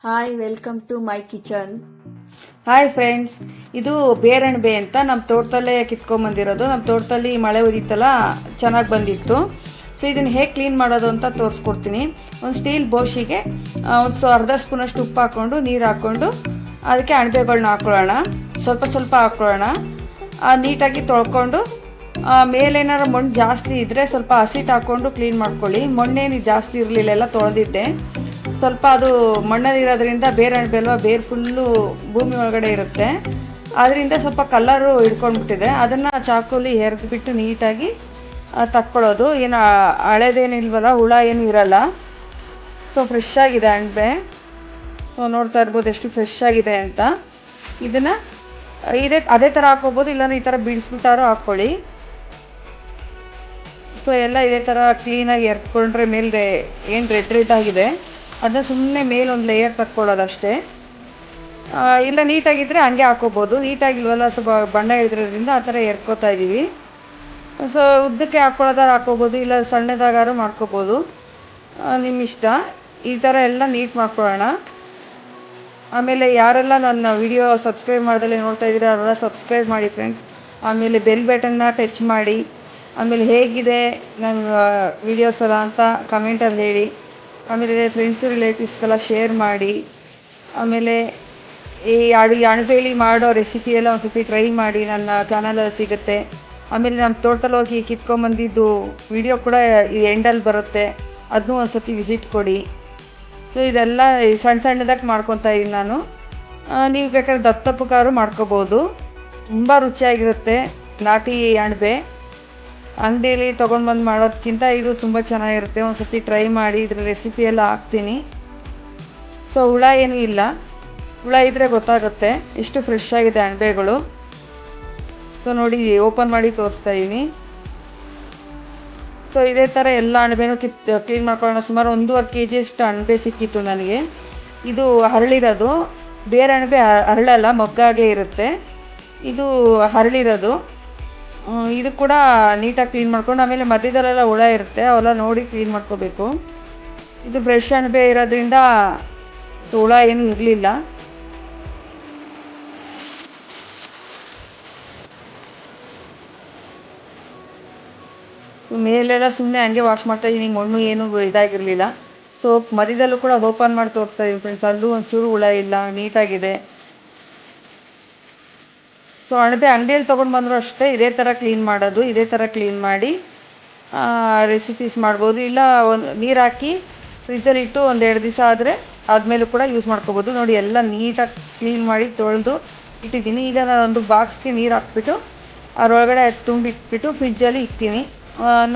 Hi, welcome to my kitchen. Hi friends, ಇದು ಬೇರಣ್ಬೆ ಅಂತ ನಮ್ಮ ತೋಟದಲ್ಲೇ ಕಿತ್ಕೊಂಬಂದಿರೋದು. ನಮ್ಮ ತೋಟದಲ್ಲಿ ಮಳೆ ಉದಿತ್ತಲ್ಲ, ಚೆನ್ನಾಗಿ ಬಂದಿತ್ತು. ಸೊ ಇದನ್ನು ಹೇಗೆ ಕ್ಲೀನ್ ಮಾಡೋದು ಅಂತ ತೋರಿಸ್ಕೊಡ್ತೀನಿ. ಒಂದು ಸ್ಟೀಲ್ ಬೋಶಿಗೆ ಅರ್ಧ ಸ್ಪೂನಷ್ಟು ಉಪ್ಪು ಹಾಕ್ಕೊಂಡು ನೀರು ಹಾಕ್ಕೊಂಡು ಅದಕ್ಕೆ ಅಣಬೆಗಳನ್ನ ಹಾಕ್ಕೊಳ್ಳೋಣ. ಸ್ವಲ್ಪ ಸ್ವಲ್ಪ ಹಾಕ್ಕೊಳ್ಳೋಣ. ನೀಟಾಗಿ ತೊಳ್ಕೊಂಡು ಮೇಲೇನಾರು ಮಣ್ಣು ಜಾಸ್ತಿ ಇದ್ದರೆ ಸ್ವಲ್ಪ ಹಸಿಟ್ಟು ಹಾಕ್ಕೊಂಡು ಕ್ಲೀನ್ ಮಾಡ್ಕೊಳ್ಳಿ. ಮಣ್ಣೇನು ಜಾಸ್ತಿ ಇರಲಿಲ್ಲ, ಎಲ್ಲ ತೊಳೆದಿದ್ದೆ. ಸ್ವಲ್ಪ ಅದು ಮಣ್ಣಲ್ಲಿರೋದ್ರಿಂದ ಬೇರೆ ಅಣಬೆ ಅಲ್ವಾ, ಬೇರೆ ಫುಲ್ಲು ಭೂಮಿ ಒಳಗಡೆ ಇರುತ್ತೆ. ಅದರಿಂದ ಸ್ವಲ್ಪ ಕಲ್ಲರು ಹಿಡ್ಕೊಂಡ್ಬಿಟ್ಟಿದೆ. ಅದನ್ನು ಚಾಕುಲಿ ಎರೆದ್ಬಿಟ್ಟು ನೀಟಾಗಿ ತಕ್ಕೊಳ್ಳೋದು. ಏನು ಹಳೇದೇನಿಲ್ವಲ್ಲ, ಹುಳ ಏನು ಇರಲ್ಲ. ಸೊ ಫ್ರೆಶ್ ಆಗಿದೆ ಅಣಬೆ. ಸೊ ನೋಡ್ತಾ ಇರ್ಬೋದು ಎಷ್ಟು ಫ್ರೆಶ್ ಆಗಿದೆ ಅಂತ. ಇದನ್ನು ಅದೇ ಥರ ಹಾಕ್ಕೋಬೋದು, ಇಲ್ಲಾಂದ್ರೆ ಈ ಥರ ಬಿಡಿಸ್ಬಿಟ್ಟಾರು ಹಾಕ್ಕೊಳ್ಳಿ. ಸೊ ಎಲ್ಲ ಇದೇ ಥರ ಕ್ಲೀನಾಗಿ ಎರ್ಕೊಂಡ್ರೆ ಮೇಲೆ ಏನು ರೆಡ್ ಆಗಿದೆ ಅದನ್ನ ಸುಮ್ಮನೆ ಮೇಲೆ ಒಂದು ಲೇಯರ್ ತಕ್ಕೊಳ್ಳೋದಷ್ಟೇ. ಇಲ್ಲ ನೀಟಾಗಿದ್ದರೆ ಹಂಗೆ ಹಾಕ್ಕೋಬೋದು. ನೀಟಾಗಿಲ್ವಲ್ಲ, ಸ್ವಲ್ಪ ಬಣ್ಣ ಹಿಡಿದ್ರಿಂದ ಆ ಥರ ಎರ್ಕೋತಾ ಇದ್ದೀವಿ. ಸೊ ಉದ್ದಕ್ಕೆ ಹಾಕ್ಕೊಳ್ಳೋದಾರು ಹಾಕ್ಕೋಬೋದು, ಇಲ್ಲ ಸಣ್ಣದಾಗಾರು ಮಾಡ್ಕೋಬೋದು, ನಿಮ್ಮ ಇಷ್ಟ. ಈ ಥರ ಎಲ್ಲ ನೀಟ್ ಮಾಡ್ಕೊಳ್ಳೋಣ. ಆಮೇಲೆ ಯಾರೆಲ್ಲ ನನ್ನ ವಿಡಿಯೋ ಸಬ್ಸ್ಕ್ರೈಬ್ ಮಾಡ್ದಲ್ಲೇ ನೋಡ್ತಾ ಇದ್ದೀರಾ ಅವರೆಲ್ಲ ಸಬ್ಸ್ಕ್ರೈಬ್ ಮಾಡಿ ಫ್ರೆಂಡ್ಸ್. ಆಮೇಲೆ ಬೆಲ್ ಬಟನ್ನ ಟಚ್ ಮಾಡಿ. ಆಮೇಲೆ ಹೇಗಿದೆ ನನ್ನ ವೀಡಿಯೋಸ್ ಎಲ್ಲ ಅಂತ ಕಮೆಂಟಲ್ಲಿ ಹೇಳಿ. ಆಮೇಲೆ ಫ್ರೆಂಡ್ಸು ರಿಲೇಟಿವ್ಸ್ಗೆಲ್ಲ ಶೇರ್ ಮಾಡಿ. ಆಮೇಲೆ ಈ ಅಣಬೆಲಿ ಮಾಡೋ ರೆಸಿಪಿ ಎಲ್ಲ ಒಂದು ಸ್ವಲ್ಪ ಟ್ರೈ ಮಾಡಿ, ನನ್ನ ಚಾನಲಲ್ಲಿ ಸಿಗುತ್ತೆ. ಆಮೇಲೆ ನಮ್ಮ ತೋಟದಲ್ಲಿ ಹೋಗಿ ಕಿತ್ಕೊಂಬಂದಿದ್ದು ವಿಡಿಯೋ ಕೂಡ ಈ ಎಂಡಲ್ಲಿ ಬರುತ್ತೆ, ಅದನ್ನೂ ಒಂದು ಸತಿ ವಿಸಿಟ್ ಕೊಡಿ. ಸೊ ಇದೆಲ್ಲ ಸಣ್ಣ ಸಣ್ಣದಾಗಿ ಮಾಡ್ಕೊತಾ ಇದ್ದೀನಿ ನಾನು. ನೀವು ಬೇಕಾದ್ರೆ ದಪ್ಪಕ್ಕಾದ್ರೂ ಮಾಡ್ಕೋಬೋದು. ತುಂಬ ರುಚಿಯಾಗಿರುತ್ತೆ ನಾಟಿ ಅಣಬೆ. ಅಂಗಡಿಯಲ್ಲಿ ತೊಗೊಂಡು ಮಾಡೋದಕ್ಕಿಂತ ಇದು ತುಂಬ ಚೆನ್ನಾಗಿರುತ್ತೆ. ಒಂದು ಸರ್ತಿ ಟ್ರೈ ಮಾಡಿ. ಇದ್ರ ರೆಸಿಪಿ ಎಲ್ಲ ಹಾಕ್ತೀನಿ. ಸೊ ಹುಳ ಏನೂ ಇಲ್ಲ, ಹುಳ ಇದ್ದರೆ ಗೊತ್ತಾಗುತ್ತೆ ಎಷ್ಟು ಫ್ರೆಶ್ ಆಗಿದೆ ಅಣಬೆಗಳು. ಸೊ ನೋಡಿ, ಓಪನ್ ಮಾಡಿ ತೋರಿಸ್ತಾ ಇದ್ದೀನಿ. ಸೊ ಇದೇ ಥರ ಎಲ್ಲ ಅಣಬೆನೂ ಕ್ಲೀನ್ ಮಾಡ್ಕೊಳ್ಳೋಣ. ಸುಮಾರು 1.5 kg ಅಷ್ಟು ಅಣಬೆ ಸಿಕ್ಕಿತ್ತು ನನಗೆ. ಇದು ಹರಳಿರೋದು. ಬೇರೆ ಅಣಬೆ ಹರಳಲ್ಲ, ಮೊಗ್ಗಾಗೆ ಇರುತ್ತೆ. ಇದು ಹರಳಿರೋದು. ಇದು ಕೂಡ ನೀಟಾಗಿ ಕ್ಲೀನ್ ಮಾಡ್ಕೊಂಡು, ಆಮೇಲೆ ಮಧ್ಯದಲ್ಲೆಲ್ಲ ಹುಳ ಇರುತ್ತೆ, ಅವೆಲ್ಲ ನೋಡಿ ಕ್ಲೀನ್ ಮಾಡ್ಕೋಬೇಕು. ಇದು ಫ್ರೆಶ್ ಅಣಬೆ ಇರೋದ್ರಿಂದ ಹುಳ ಏನೂ ಇರಲಿಲ್ಲ. ಮೇಲೆಲ್ಲ ಸುಮ್ಮನೆ ಹಂಗೆ ವಾಶ್ ಮಾಡ್ತಾಯಿದ್ದೀನಿ, ಮಣ್ಣು ಏನೂ ಇದಾಗಿರಲಿಲ್ಲ. ಸೊ ಮಧ್ಯದಲ್ಲೂ ಕೂಡ ಓಪನ್ ಮಾಡಿ ತೋರಿಸ್ತಾ ಇದ್ದೀನಿ ಫ್ರೆಂಡ್ಸ್. ಅಲ್ಲೂ ಒಂಚೂರು ಹುಳ ಇಲ್ಲ, ನೀಟಾಗಿದೆ. ಸೊ ಅಣಬೆ ಅಂಗಡಿಯಲ್ಲಿ ತೊಗೊಂಡು ಬಂದರೂ ಅಷ್ಟೇ ಇದೇ ಥರ ಕ್ಲೀನ್ ಮಾಡೋದು. ಇದೇ ಥರ ಕ್ಲೀನ್ ಮಾಡಿ ರೆಸಿಪೀಸ್ ಮಾಡ್ಬೋದು. ಇಲ್ಲ ಒಂದು ನೀರು ಹಾಕಿ ಫ್ರಿಜ್ಜಲ್ಲಿ ಇಟ್ಟು 1-2 ದಿವಸ ಆದಮೇಲೂ ಕೂಡ ಯೂಸ್ ಮಾಡ್ಕೋಬೋದು. ನೋಡಿ, ಎಲ್ಲ ನೀಟಾಗಿ ಕ್ಲೀನ್ ಮಾಡಿ ತೊಳೆದು ಇಟ್ಟಿದ್ದೀನಿ. ಈಗ ನಾನು ಒಂದು ಬಾಕ್ಸ್ಗೆ ನೀರು ಹಾಕ್ಬಿಟ್ಟು ಅದರೊಳಗಡೆ ತುಂಬಿಟ್ಬಿಟ್ಟು ಫ್ರಿಜ್ಜಲ್ಲಿ ಇಕ್ತೀನಿ.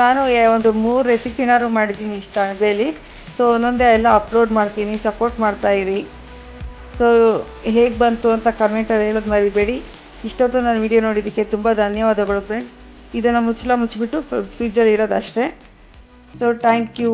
ನಾನು ಒಂದು 3 ರೆಸಿಪಿನಾರು ಮಾಡಿದ್ದೀನಿ ಇಷ್ಟು ಅಣಬೆಲಿ. ಸೊ ಒಂದೊಂದೇ ಎಲ್ಲ ಅಪ್ಲೋಡ್ ಮಾಡ್ತೀನಿ, ಸಪೋರ್ಟ್ ಮಾಡ್ತಾಯಿರಿ. ಸೊ ಹೇಗೆ ಬಂತು ಅಂತ ಕಮೆಂಟಲ್ಲಿ ಹೇಳೋದು ಮರಿಬೇಡಿ. ಇಷ್ಟೊತ್ತು ನಾನು ವಿಡಿಯೋ ನೋಡಿದ್ದಕ್ಕೆ ತುಂಬ ಧನ್ಯವಾದಗಳು ಫ್ರೆಂಡ್ಸ್. ಇದನ್ನು ಮುಚ್ಚಬಿಟ್ಟು ಫ್ರಿಜ್ಜಲ್ಲಿ ಇರೋದಷ್ಟೇ. So thank you.